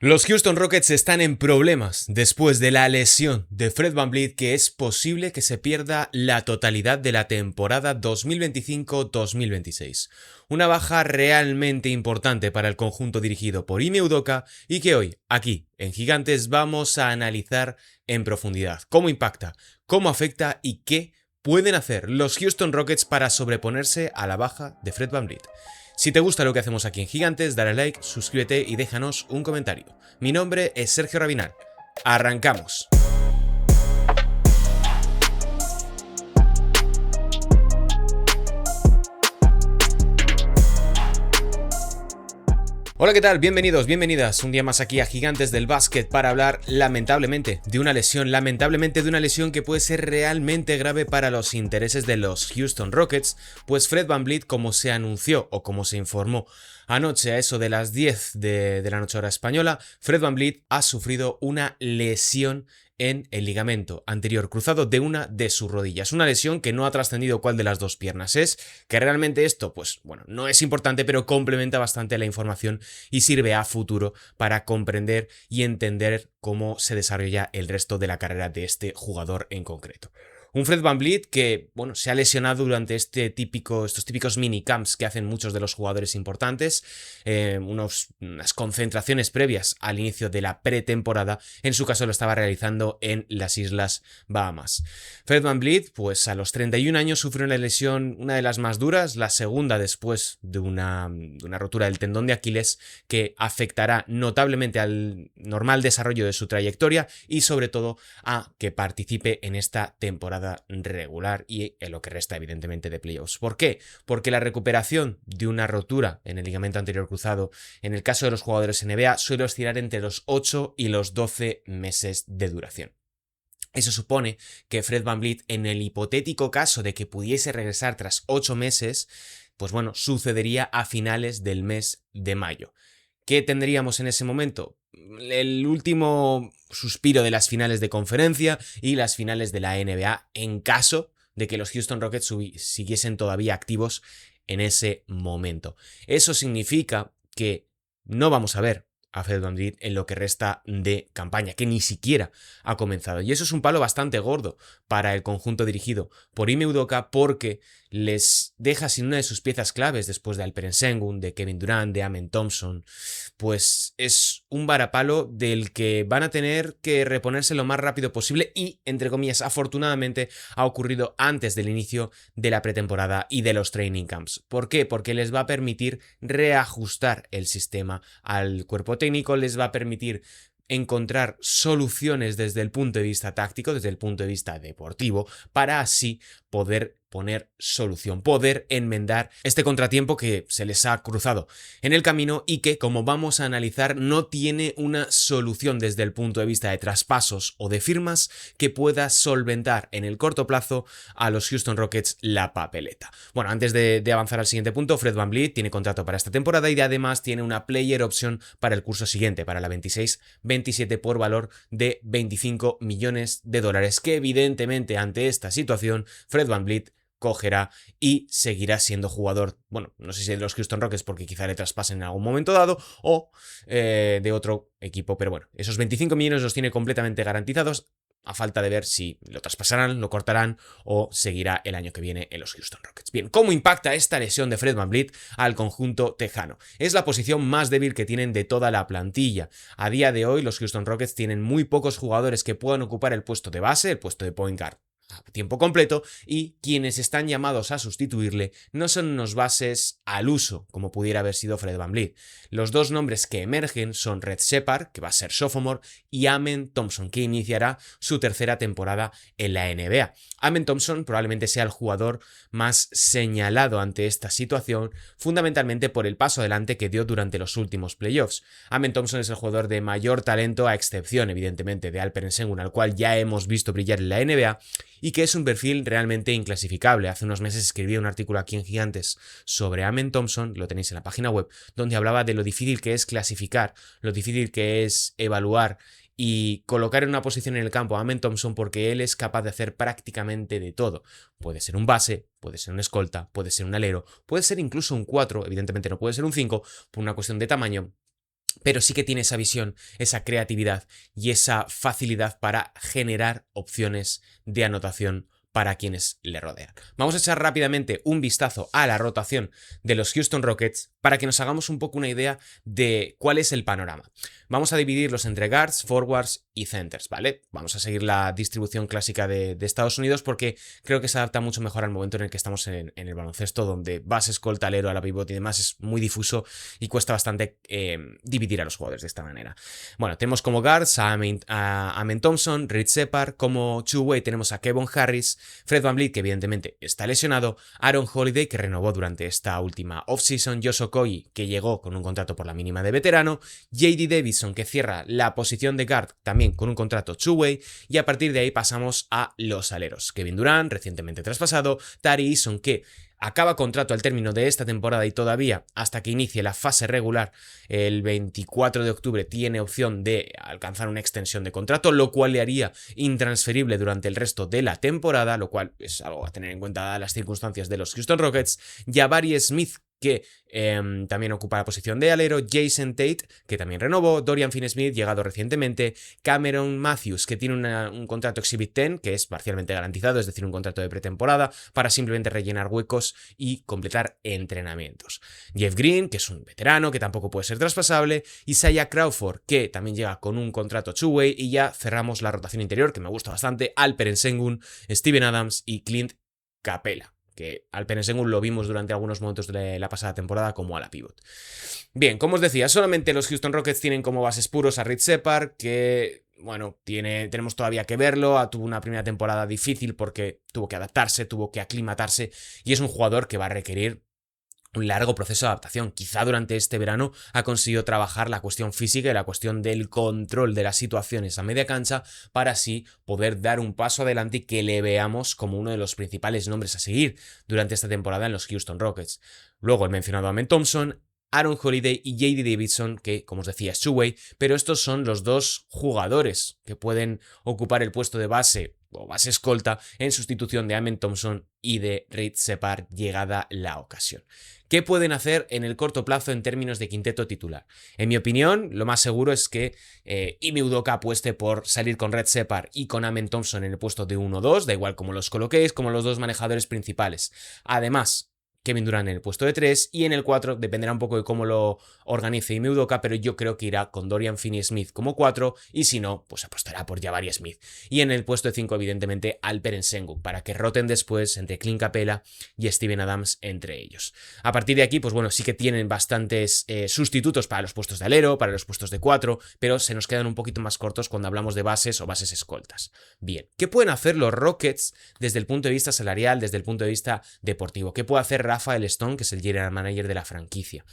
Los Houston Rockets están en problemas después de la lesión de Fred VanVleet, que es posible que se pierda la totalidad de la temporada 2025-2026. Una baja realmente importante para el conjunto dirigido por Ime Udoka y que hoy, aquí, en Gigantes, vamos a analizar en profundidad cómo impacta, cómo afecta y qué pueden hacer los Houston Rockets para sobreponerse a la baja de Fred VanVleet. Si te gusta lo que hacemos aquí en Gigantes, dale like, suscríbete y déjanos un comentario. Mi nombre es Sergio Rabinal. ¡Arrancamos! Hola, ¿qué tal? Bienvenidos, bienvenidas un día más aquí a Gigantes del Básquet para hablar lamentablemente de una lesión que puede ser realmente grave para los intereses de los Houston Rockets, pues Fred VanVleet, como se anunció o como se informó anoche a eso de las 10 de la noche hora española, Fred VanVleet ha sufrido una lesión en el ligamento anterior cruzado de una de sus rodillas. Una lesión que no ha trascendido cuál de las dos piernas es, que realmente esto, pues bueno, no es importante, pero complementa bastante la información y sirve a futuro para comprender y entender cómo se desarrolla el resto de la carrera de este jugador en concreto. Un Fred VanVleet que, bueno, se ha lesionado durante estos típicos minicamps que hacen muchos de los jugadores importantes, unas concentraciones previas al inicio de la pretemporada. En su caso lo estaba realizando en las Islas Bahamas. Fred VanVleet, pues a los 31 años sufrió una lesión, una de las más duras, la segunda después de una rotura del tendón de Aquiles, que afectará notablemente al normal desarrollo de su trayectoria y sobre todo a que participe en esta temporada regular y en lo que resta evidentemente de playoffs. ¿Por qué? Porque la recuperación de una rotura en el ligamento anterior cruzado en el caso de los jugadores NBA suele oscilar entre los 8 y los 12 meses de duración. Eso supone que Fred VanVleet, en el hipotético caso de que pudiese regresar tras 8 meses, pues bueno, sucedería a finales del mes de mayo. ¿Qué tendríamos en ese momento? El último suspiro de las finales de conferencia y las finales de la NBA en caso de que los Houston Rockets siguiesen todavía activos en ese momento. Eso significa que no vamos a ver a Fred VanVleet en lo que resta de campaña, que ni siquiera ha comenzado. Y eso es un palo bastante gordo para el conjunto dirigido por Ime Udoka, porque les deja sin una de sus piezas claves después de Alperen Sengun, de Kevin Durant, de Amen Thompson. Pues es un varapalo del que van a tener que reponerse lo más rápido posible y, entre comillas, afortunadamente ha ocurrido antes del inicio de la pretemporada y de los training camps. ¿Por qué? Porque les va a permitir reajustar el sistema al cuerpo técnico, les va a permitir encontrar soluciones desde el punto de vista táctico, desde el punto de vista deportivo, para así poder poner solución, poder enmendar este contratiempo que se les ha cruzado en el camino y que, como vamos a analizar, no tiene una solución desde el punto de vista de traspasos o de firmas que pueda solventar en el corto plazo a los Houston Rockets la papeleta. Bueno, antes de avanzar al siguiente punto, Fred VanVleet tiene contrato para esta temporada y además tiene una player option para el curso siguiente, para la 26-27, por valor de $25 millones, que evidentemente ante esta situación Fred VanVleet cogerá y seguirá siendo jugador, bueno, no sé si de los Houston Rockets porque quizá le traspasen en algún momento dado o de otro equipo, pero bueno, esos 25 millones los tiene completamente garantizados, a falta de ver si lo traspasarán, lo cortarán o seguirá el año que viene en los Houston Rockets. Bien, ¿cómo impacta esta lesión de Fred VanVleet al conjunto tejano? Es la posición más débil que tienen de toda la plantilla. A día de hoy los Houston Rockets tienen muy pocos jugadores que puedan ocupar el puesto de base, el puesto de point guard a tiempo completo, y quienes están llamados a sustituirle no son unos bases al uso como pudiera haber sido Fred VanVleet. Los dos nombres que emergen son Red Shepard, que va a ser sophomore, y Amen Thompson, que iniciará su tercera temporada en la NBA. Amen Thompson probablemente sea el jugador más señalado ante esta situación, fundamentalmente por el paso adelante que dio durante los últimos playoffs. Amen Thompson es el jugador de mayor talento, a excepción evidentemente de Alperen Sengun, al cual ya hemos visto brillar en la NBA, y que es un perfil realmente inclasificable. Hace unos meses escribí un artículo aquí en Gigantes sobre Amen Thompson, lo tenéis en la página web, donde hablaba de lo difícil que es clasificar, lo difícil que es evaluar y colocar en una posición en el campo a Amen Thompson, porque él es capaz de hacer prácticamente de todo. Puede ser un base, puede ser un escolta, puede ser un alero, puede ser incluso un 4, evidentemente no puede ser un 5 por una cuestión de tamaño, pero sí que tiene esa visión, esa creatividad y esa facilidad para generar opciones de anotación para quienes le rodean. Vamos a echar rápidamente un vistazo a la rotación de los Houston Rockets para que nos hagamos un poco una idea de cuál es el panorama. Vamos a dividirlos entre guards, forwards y centers, ¿vale? Vamos a seguir la distribución clásica de Estados Unidos porque creo que se adapta mucho mejor al momento en el que estamos en el baloncesto, donde base, escolta, alero, a la pivot y demás es muy difuso y cuesta bastante dividir a los jugadores de esta manera. Bueno, tenemos como guards a Amen Thompson, Reed Shepard, como two-way tenemos a Kevon Harris, Fred VanVleet, que evidentemente está lesionado, Aaron Holiday, que renovó durante esta última offseason, Josh Okogie, que llegó con un contrato por la mínima de veterano, J.D. Davison, que cierra la posición de guard también con un contrato two-way, y a partir de ahí pasamos a los aleros. Kevin Durant, recientemente traspasado, Tari Eason, que acaba contrato al término de esta temporada y todavía hasta que inicie la fase regular el 24 de octubre tiene opción de alcanzar una extensión de contrato, lo cual le haría intransferible durante el resto de la temporada, lo cual es algo a tener en cuenta dadas las circunstancias de los Houston Rockets. Jabari Smith, que también ocupa la posición de alero, Jason Tate, que también renovó, Dorian Finney-Smith, llegado recientemente, Cameron Matthews, que tiene un contrato Exhibit 10, que es parcialmente garantizado, es decir, un contrato de pretemporada, para simplemente rellenar huecos y completar entrenamientos. Jeff Green, que es un veterano, que tampoco puede ser traspasable, Isaiah Crawford, que también llega con un contrato two-way, y ya cerramos la rotación interior, que me gusta bastante, Alperen Sengun, Steven Adams y Clint Capela, que Alperen Sengun lo vimos durante algunos momentos de la pasada temporada como a la pivot. Bien, como os decía, solamente los Houston Rockets tienen como bases puros a Reed Shepard, que bueno, tenemos todavía que verlo, tuvo una primera temporada difícil porque tuvo que adaptarse, tuvo que aclimatarse, y es un jugador que va a requerir un largo proceso de adaptación. Quizá durante este verano ha conseguido trabajar la cuestión física y la cuestión del control de las situaciones a media cancha para así poder dar un paso adelante y que le veamos como uno de los principales nombres a seguir durante esta temporada en los Houston Rockets. Luego he mencionado a Amen Thompson, Aaron Holiday y J.D. Davison, que como os decía es two-way, pero estos son los dos jugadores que pueden ocupar el puesto de base o base escolta en sustitución de Amen Thompson y de Reed Shepard llegada la ocasión. ¿Qué pueden hacer en el corto plazo en términos de quinteto titular? En mi opinión, lo más seguro es que Ime Udoka apueste por salir con Reed Shepard y con Amen Thompson en el puesto de 1-2, da igual como los coloquéis, como los dos manejadores principales. Además, Kevin Durant en el puesto de 3 y en el 4 dependerá un poco de cómo lo organice Ime Udoka, pero yo creo que irá con Dorian Finney-Smith como 4 y si no, pues apostará por Jabari Smith. Y en el puesto de 5 evidentemente Alperen Sengun para que roten después entre Clint Capela y Steven Adams entre ellos. A partir de aquí, pues bueno, sí que tienen bastantes sustitutos para los puestos de alero, para los puestos de 4, pero se nos quedan un poquito más cortos cuando hablamos de bases o bases escoltas. Bien, ¿qué pueden hacer los Rockets desde el punto de vista salarial, desde el punto de vista deportivo? ¿Qué puede hacer Rafael Stone, que es el general manager de la franquicia?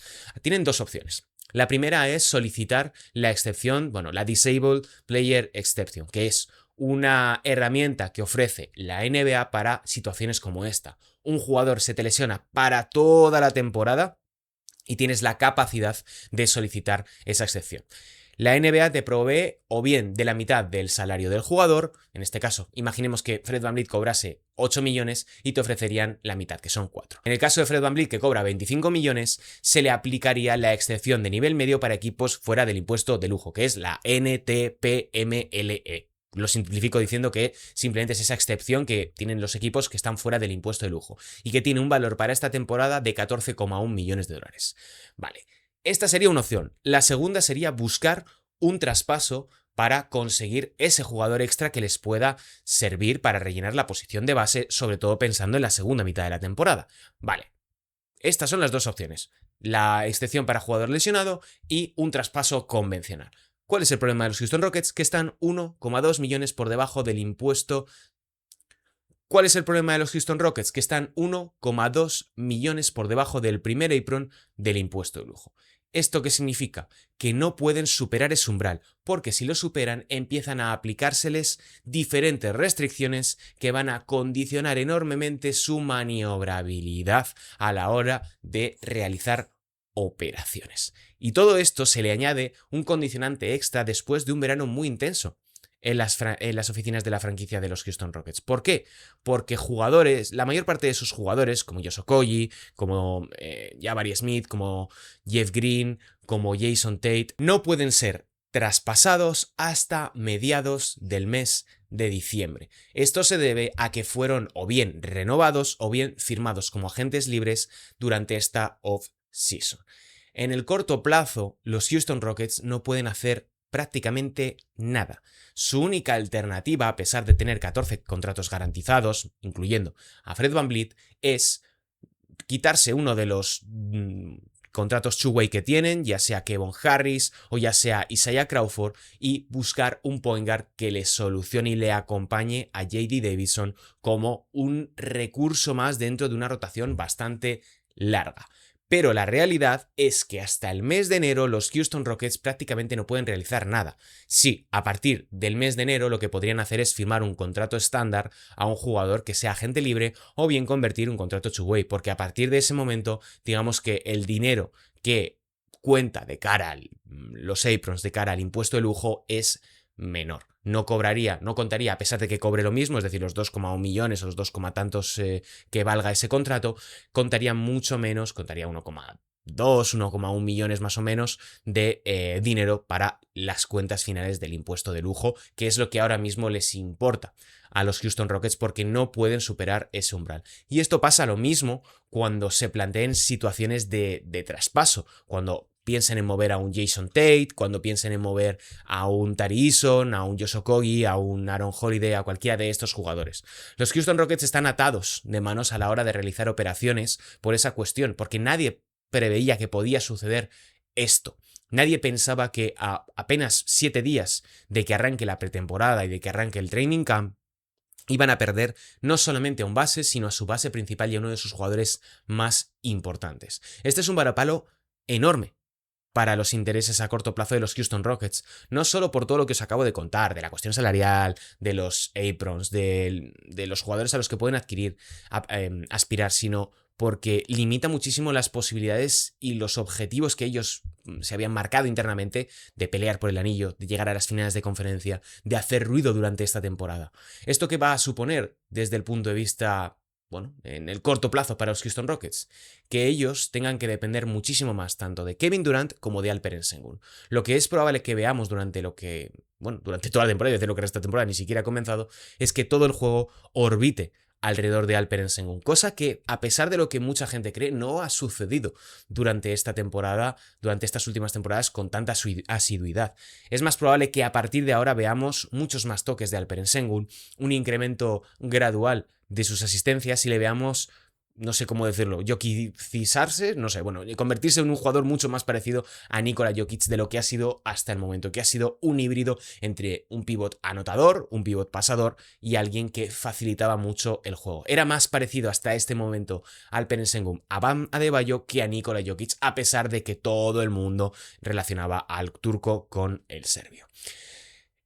Tienen dos opciones. La primera es solicitar la excepción, bueno, la Disabled Player Exception, que es una herramienta que ofrece la NBA para situaciones como esta. Un jugador se te lesiona para toda la temporada y tienes la capacidad de solicitar esa excepción. La NBA te provee o bien de la mitad del salario del jugador, en este caso, imaginemos que Fred VanVleet cobrase 8 millones y te ofrecerían la mitad, que son 4. En el caso de Fred VanVleet, que cobra 25 millones, se le aplicaría la excepción de nivel medio para equipos fuera del impuesto de lujo, que es la NTPMLE. Lo simplifico diciendo que simplemente es esa excepción que tienen los equipos que están fuera del impuesto de lujo y que tiene un valor para esta temporada de 14,1 millones de dólares. Vale. Esta sería una opción. La segunda sería buscar un traspaso para conseguir ese jugador extra que les pueda servir para rellenar la posición de base, sobre todo pensando en la segunda mitad de la temporada. Vale, estas son las dos opciones. La excepción para jugador lesionado y un traspaso convencional. ¿Cuál es el problema de los Houston Rockets? Que están 1,2 millones por debajo del impuesto. ¿Cuál es el problema de los Houston Rockets? Que están 1,2 millones por debajo del primer apron del impuesto de lujo. ¿Esto qué significa? Que no pueden superar ese umbral, porque si lo superan empiezan a aplicárseles diferentes restricciones que van a condicionar enormemente su maniobrabilidad a la hora de realizar operaciones. Y todo esto se le añade un condicionante extra después de un verano muy intenso. en las oficinas de la franquicia de los Houston Rockets. ¿Por qué? Porque jugadores, la mayor parte de sus jugadores, como Josh Okogie, como Jabari Smith, como Jeff Green, como Jason Tate, no pueden ser traspasados hasta mediados del mes de diciembre. Esto se debe a que fueron o bien renovados o bien firmados como agentes libres durante esta off-season. En el corto plazo, los Houston Rockets no pueden hacer prácticamente nada. Su única alternativa, a pesar de tener 14 contratos garantizados, incluyendo a Fred VanVleet, es quitarse uno de los contratos two-way que tienen, ya sea Kevon Harris o ya sea Isaiah Crawford, y buscar un point guard que le solucione y le acompañe a J.D. Davison como un recurso más dentro de una rotación bastante larga. Pero la realidad es que hasta el mes de enero los Houston Rockets prácticamente no pueden realizar nada. Sí, a partir del mes de enero lo que podrían hacer es firmar un contrato estándar a un jugador que sea agente libre o bien convertir un contrato two-way, porque a partir de ese momento, digamos que el dinero que cuenta de cara a los aprons, de cara al impuesto de lujo, es menor. No contaría, a pesar de que cobre lo mismo, es decir, los 2,1 millones o los 2, tantos que valga ese contrato, contaría mucho menos, contaría 1,2, 1,1 millones más o menos de dinero para las cuentas finales del impuesto de lujo, que es lo que ahora mismo les importa a los Houston Rockets porque no pueden superar ese umbral. Y esto pasa lo mismo cuando se planteen situaciones de traspaso, cuando piensen en mover a un Jason Tate, cuando piensen en mover a un Tari Eason, a un Josh Okogie, a un Aaron Holiday, a cualquiera de estos jugadores. Los Houston Rockets están atados de manos a la hora de realizar operaciones por esa cuestión, porque nadie preveía que podía suceder esto. Nadie pensaba que a apenas 7 días de que arranque la pretemporada y de que arranque el training camp, iban a perder no solamente a un base, sino a su base principal y a uno de sus jugadores más importantes. Este es un varapalo enorme para los intereses a corto plazo de los Houston Rockets, no solo por todo lo que os acabo de contar, de la cuestión salarial, de los aprons, de los jugadores a los que pueden aspirar, sino porque limita muchísimo las posibilidades y los objetivos que ellos se habían marcado internamente de pelear por el anillo, de llegar a las finales de conferencia, de hacer ruido durante esta temporada. ¿Esto qué va a suponer desde el punto de vista, bueno, en el corto plazo para los Houston Rockets? Que ellos tengan que depender muchísimo más tanto de Kevin Durant como de Alperen Sengun. Lo que es probable que veamos durante toda la temporada, desde lo que esta temporada ni siquiera ha comenzado, es que todo el juego orbite alrededor de Alperen Sengun, cosa que, a pesar de lo que mucha gente cree, no ha sucedido durante esta temporada, durante estas últimas temporadas con tanta asiduidad. Es más probable que a partir de ahora veamos muchos más toques de Alperen Sengun, un incremento gradual de sus asistencias y le veamos, no sé cómo decirlo, jokicizarse, no sé, bueno, convertirse en un jugador mucho más parecido a Nikola Jokic de lo que ha sido hasta el momento, que ha sido un híbrido entre un pívot anotador, un pívot pasador y alguien que facilitaba mucho el juego. Era más parecido hasta este momento al Alperen Sengun a Bam Adebayo que a Nikola Jokic, a pesar de que todo el mundo relacionaba al turco con el serbio.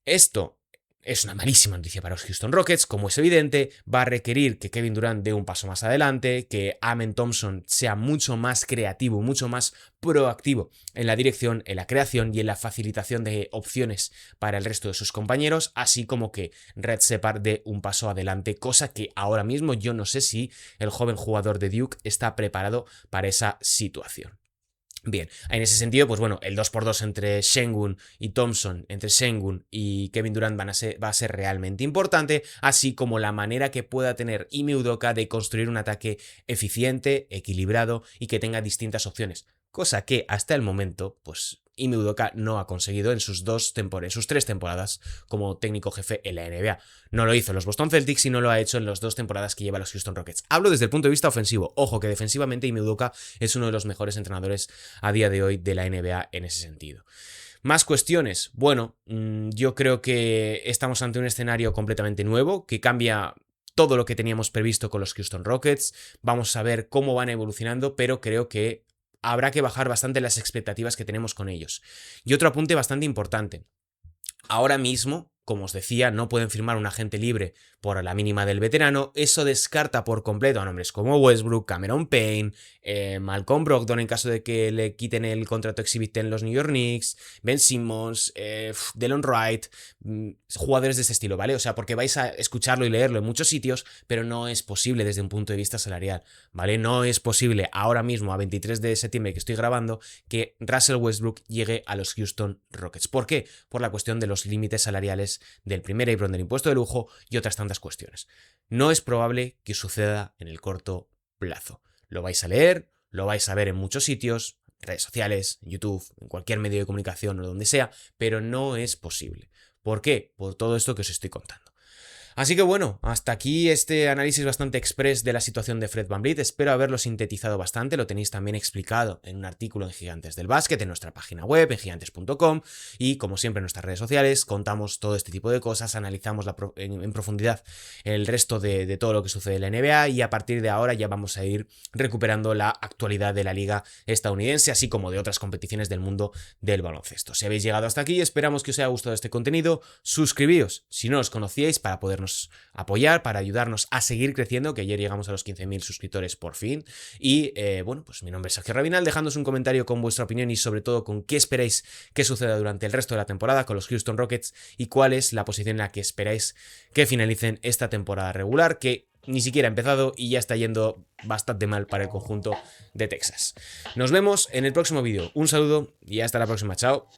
Esto es una malísima noticia para los Houston Rockets, como es evidente. Va a requerir que Kevin Durant dé un paso más adelante, que Amen Thompson sea mucho más creativo, mucho más proactivo en la dirección, en la creación y en la facilitación de opciones para el resto de sus compañeros, así como que Red Shepard dé un paso adelante, cosa que ahora mismo yo no sé si el joven jugador de Duke está preparado para esa situación. Bien, en ese sentido, pues bueno, el 2x2 entre Sengun y Thompson, entre Sengun y Kevin Durant va a ser realmente importante, así como la manera que pueda tener Ime Udoka de construir un ataque eficiente, equilibrado y que tenga distintas opciones. Cosa que hasta el momento, pues Ime Udoka no ha conseguido en sus 3 temporadas como técnico jefe en la NBA. No lo hizo en los Boston Celtics y no lo ha hecho en las 2 temporadas que lleva los Houston Rockets. Hablo desde el punto de vista ofensivo. Ojo que defensivamente Ime Udoka es uno de los mejores entrenadores a día de hoy de la NBA en ese sentido. Más cuestiones. Bueno, yo creo que estamos ante un escenario completamente nuevo que cambia todo lo que teníamos previsto con los Houston Rockets. Vamos a ver cómo van evolucionando, pero creo que habrá que bajar bastante las expectativas que tenemos con ellos. Y otro apunte bastante importante. Ahora mismo, como os decía, no pueden firmar un agente libre por la mínima del veterano. Eso descarta por completo a nombres como Westbrook, Cameron Payne, Malcolm Brogdon en caso de que le quiten el contrato exhibit en los New York Knicks, Ben Simmons, Delon Wright, jugadores de ese estilo, ¿vale? O sea, porque vais a escucharlo y leerlo en muchos sitios, pero no es posible desde un punto de vista salarial, ¿vale? No es posible ahora mismo, a 23 de septiembre que estoy grabando, que Russell Westbrook llegue a los Houston Rockets. ¿Por qué? Por la cuestión de los límites salariales del primer apron del impuesto de lujo y otras tantas cuestiones. No es probable que suceda en el corto plazo. Lo vais a leer, lo vais a ver en muchos sitios, redes sociales, en YouTube, en cualquier medio de comunicación o donde sea, pero no es posible. ¿Por qué? Por todo esto que os estoy contando. Así que bueno, hasta aquí este análisis bastante express de la situación de Fred VanVleet. Espero haberlo sintetizado bastante, lo tenéis también explicado en un artículo en Gigantes del Básquet, en nuestra página web, en gigantes.com, y como siempre en nuestras redes sociales contamos todo este tipo de cosas, analizamos en profundidad el resto de todo lo que sucede en la NBA, y a partir de ahora ya vamos a ir recuperando la actualidad de la liga estadounidense, así como de otras competiciones del mundo del baloncesto. Si habéis llegado hasta aquí, esperamos que os haya gustado este contenido. Suscribíos si no os conocíais para poder apoyar, para ayudarnos a seguir creciendo, que ayer llegamos a los 15.000 suscriptores por fin. Y bueno, pues mi nombre es Sergio Rabinal, dejándoos un comentario con vuestra opinión y sobre todo con qué esperáis que suceda durante el resto de la temporada con los Houston Rockets y cuál es la posición en la que esperáis que finalicen esta temporada regular, que ni siquiera ha empezado y ya está yendo bastante mal para el conjunto de Texas. Nos vemos en el próximo vídeo. Un saludo y hasta la próxima. Chao.